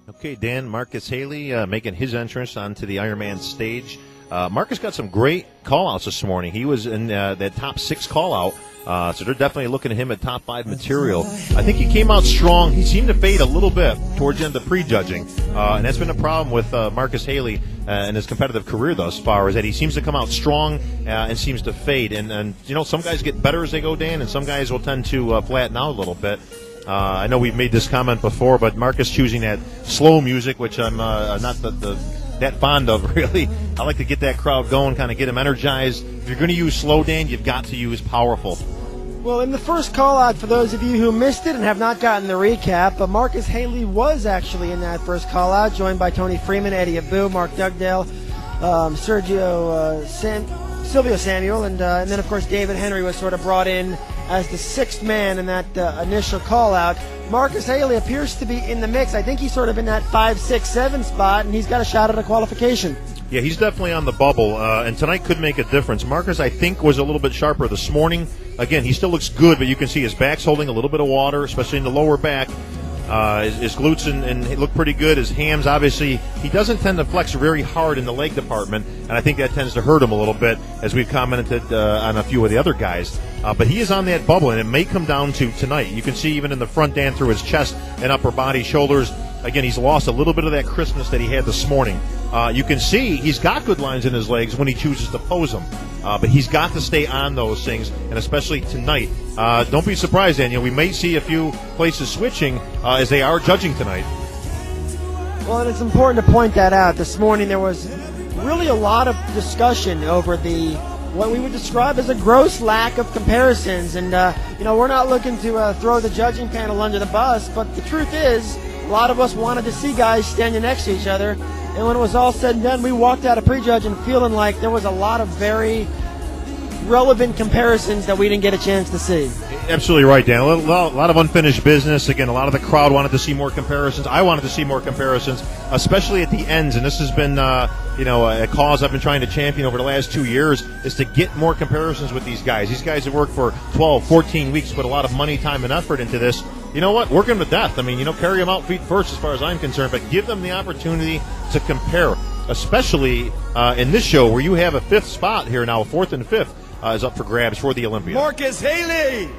Okay, Dan, Marcus Haley making his entrance onto the Ironman stage. Marcus got some great call-outs this morning. He was in that top 6 call-out, so they're definitely looking at him at top 5 material. I think he came out strong. He seemed to fade a little bit towards the end of the prejudging, and that's been a problem with Marcus Haley in his competitive career thus far, is that he seems to come out strong and seems to fade. And you know, some guys get better as they go, Dan, and some guys will tend to flatten out a little bit. I know we've made this comment before, but Marcus choosing that slow music, which I'm not that fond of, really. I like to get that crowd going, kind of get them energized. If you're going to use slow, Dan, you've got to use powerful. Well, in the first call-out, for those of you who missed it and have not gotten the recap, Marcus Haley was actually in that first call-out, joined by Tony Freeman, Eddie Abu, Mark Dugdale, Silvio Samuel, and then, of course, David Henry was sort of brought in as the 6th man in that initial call-out. Marcus Haley appears to be in the mix. I think he's sort of in that 5, 6, 7 spot, and he's got a shot at a qualification. Yeah, he's definitely on the bubble, and tonight could make a difference. Marcus, I think, was a little bit sharper this morning. Again, he still looks good, but you can see his back's holding a little bit of water, especially in the lower back. His glutes and he look pretty good. His hams, obviously, he doesn't tend to flex very hard in the leg department, and I think that tends to hurt him a little bit, as we've commented on a few of the other guys. But he is on that bubble, and it may come down to tonight. You can see even in the front, Dan, through his chest and upper body, shoulders. Again, he's lost a little bit of that crispness that he had this morning. You can see he's got good lines in his legs when he chooses to pose them. But he's got to stay on those things, and especially tonight. Don't be surprised, Daniel. We may see a few places switching as they are judging tonight. Well, and it's important to point that out. This morning there was really a lot of discussion over what we would describe as a gross lack of comparisons. And, we're not looking to throw the judging panel under the bus, but the truth is, a lot of us wanted to see guys standing next to each other, and when it was all said and done, we walked out of prejudging feeling like there was a lot of very relevant comparisons that we didn't get a chance to see. Absolutely right, Dan. A lot of unfinished business. Again, a lot of the crowd wanted to see more comparisons. I wanted to see more comparisons, especially at the ends, and this has been a cause I've been trying to champion over the last 2 years, is to get more comparisons with these guys. These guys have worked for 12, 14 weeks, put a lot of money, time, and effort into this. You know what? Work them to death. I mean, carry them out feet first as far as I'm concerned, but give them the opportunity to compare, especially in this show where you have a 5th spot here now, 4th and 5th is up for grabs for the Olympiad. Marcus Haley!